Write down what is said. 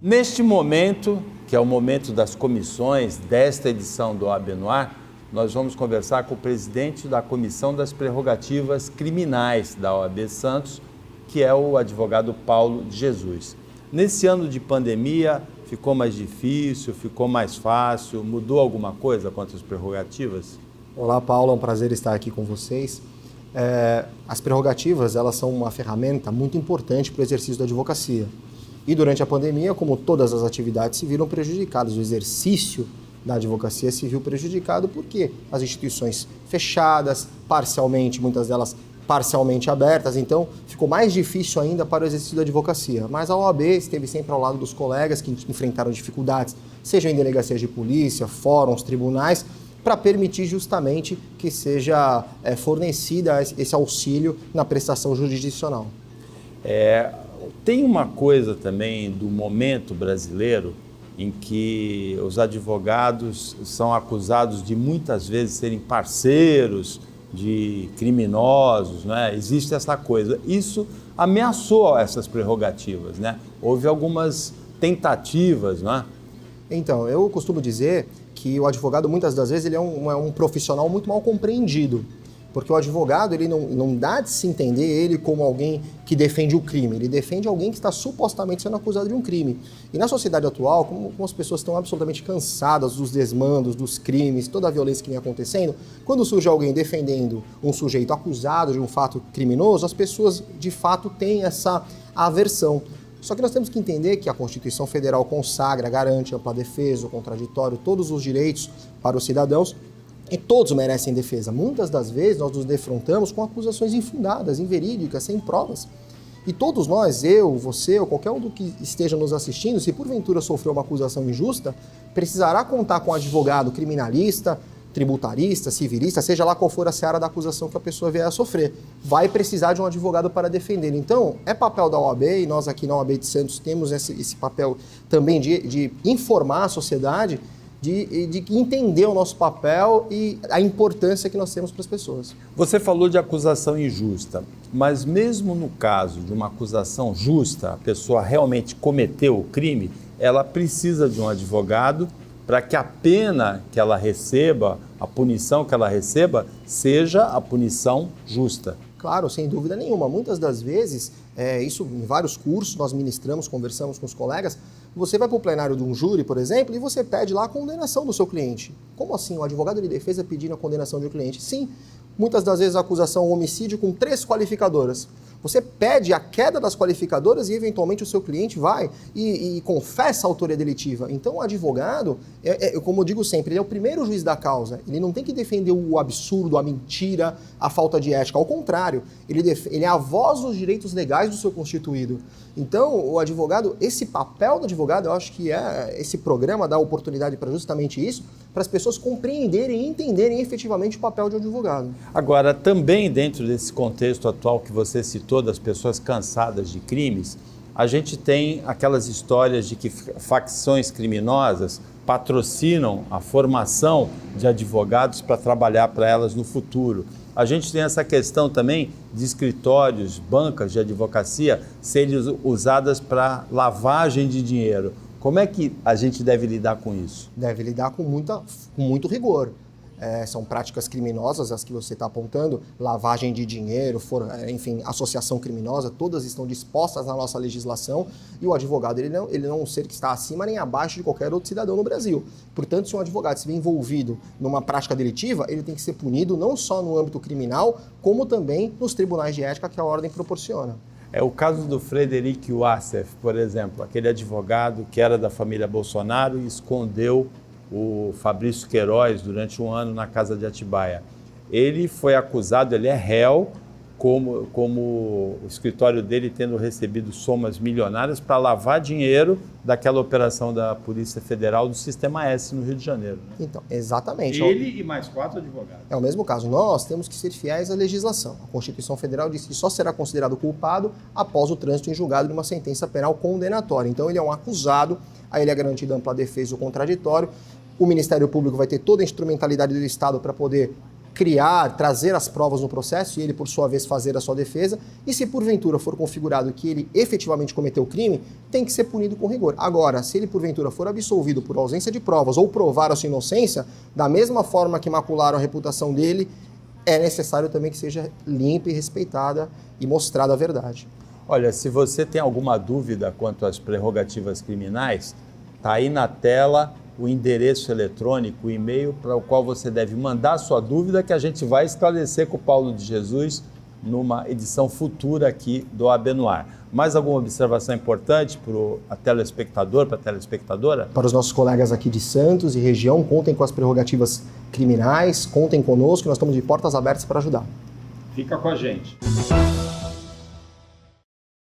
Neste momento, que é o momento das comissões desta edição do OAB no Ar, nós vamos conversar com o presidente da Comissão das Prerrogativas Criminais da OAB Santos, que é o advogado Paulo de Jesus. Nesse ano de pandemia, ficou mais difícil, ficou mais fácil, mudou alguma coisa quanto às prerrogativas? Olá, Paulo, é um prazer estar aqui com vocês. As prerrogativas, elas são uma ferramenta muito importante para o exercício da advocacia. E durante a pandemia, como todas as atividades se viram prejudicadas, o exercício da advocacia se viu prejudicado porque as instituições fechadas, parcialmente, muitas delas parcialmente abertas, então ficou mais difícil ainda para o exercício da advocacia. Mas a OAB esteve sempre ao lado dos colegas que enfrentaram dificuldades, sejam em delegacias de polícia, fóruns, tribunais, para permitir justamente que seja fornecida esse auxílio na prestação jurisdicional. Tem uma coisa também do momento brasileiro em que os advogados são acusados de muitas vezes serem parceiros de criminosos, né? Existe essa coisa. Isso ameaçou essas prerrogativas, né? Houve algumas tentativas, né? Então, eu costumo dizer que o advogado, muitas das vezes, ele é um profissional muito mal compreendido. Porque o advogado, ele não dá de se entender ele como alguém que defende o crime, ele defende alguém que está supostamente sendo acusado de um crime. E na sociedade atual, como as pessoas estão absolutamente cansadas dos desmandos, dos crimes, toda a violência que vem acontecendo, quando surge alguém defendendo um sujeito acusado de um fato criminoso, as pessoas de fato têm essa aversão. Só que nós temos que entender que a Constituição Federal consagra, garante ampla defesa, o contraditório, todos os direitos para os cidadãos, e todos merecem defesa. Muitas das vezes nós nos defrontamos com acusações infundadas, inverídicas, sem provas. E todos nós, eu, você ou qualquer um do que esteja nos assistindo, se porventura sofreu uma acusação injusta, precisará contar com um advogado criminalista, tributarista, civilista, seja lá qual for a seara da acusação que a pessoa vier a sofrer. Vai precisar de um advogado para defender. Então, é papel da OAB, e nós aqui na OAB de Santos temos esse papel também de informar a sociedade, de entender o nosso papel e a importância que nós temos para as pessoas. Você falou de acusação injusta, mas mesmo no caso de uma acusação justa, a pessoa realmente cometeu o crime, ela precisa de um advogado para que a pena que ela receba, a punição que ela receba, seja a punição justa. Claro, sem dúvida nenhuma. Muitas das vezes, isso em vários cursos nós ministramos, conversamos com os colegas, você vai para o plenário de um júri, por exemplo, e você pede lá a condenação do seu cliente. Como assim? O advogado de defesa pedindo a condenação de um cliente? Sim, muitas das vezes a acusação é um homicídio com 3 qualificadoras. Você pede a queda das qualificadoras e, eventualmente, o seu cliente vai e confessa a autoria delitiva. Então, o advogado, como eu digo sempre, ele é o primeiro juiz da causa. Ele não tem que defender o absurdo, a mentira, a falta de ética. Ao contrário, ele é a voz dos direitos legais do seu constituído. Então, o advogado, esse papel do advogado, eu acho que esse programa dá oportunidade para justamente isso, para as pessoas compreenderem e entenderem efetivamente o papel de um advogado. Agora, também dentro desse contexto atual que você citou, das pessoas cansadas de crimes, a gente tem aquelas histórias de que facções criminosas patrocinam a formação de advogados para trabalhar para elas no futuro. A gente tem essa questão também de escritórios, bancas de advocacia serem usadas para lavagem de dinheiro. Como é que a gente deve lidar com isso? Deve lidar com muito rigor. São práticas criminosas as que você está apontando, lavagem de dinheiro, enfim, associação criminosa, todas estão dispostas na nossa legislação e o advogado ele não é um ser que está acima nem abaixo de qualquer outro cidadão no Brasil. Portanto, se um advogado se vê envolvido numa prática delitiva, ele tem que ser punido não só no âmbito criminal, como também nos tribunais de ética que a ordem proporciona. É o caso do Frederic Wassef, por exemplo, aquele advogado que era da família Bolsonaro e escondeu o Fabrício Queiroz durante um ano na casa de Atibaia. Ele foi acusado, ele é réu, como o escritório dele tendo recebido somas milionárias para lavar dinheiro daquela operação da Polícia Federal do Sistema S no Rio de Janeiro. Então, exatamente. Ele e mais 4 advogados. É o mesmo caso. Nós temos que ser fiéis à legislação. A Constituição Federal diz que só será considerado culpado após o trânsito em julgado de uma sentença penal condenatória. Então, ele é um acusado, a ele é garantida ampla defesa ou contraditório. O Ministério Público vai ter toda a instrumentalidade do Estado para poder trazer as provas no processo e ele, por sua vez, fazer a sua defesa. E se porventura for configurado que ele efetivamente cometeu o crime, tem que ser punido com rigor. Agora, se ele porventura for absolvido por ausência de provas ou provar a sua inocência, da mesma forma que macularam a reputação dele, é necessário também que seja limpa e respeitada e mostrada a verdade. Olha, se você tem alguma dúvida quanto às prerrogativas criminais, está aí na tela o endereço eletrônico, o e-mail para o qual você deve mandar a sua dúvida, que a gente vai esclarecer com o Paulo de Jesus numa edição futura aqui do AB no Ar. Mais alguma observação importante para o telespectador, para a telespectadora? Para os nossos colegas aqui de Santos e região, contem com as prerrogativas criminais, contem conosco, nós estamos de portas abertas para ajudar. Fica com a gente.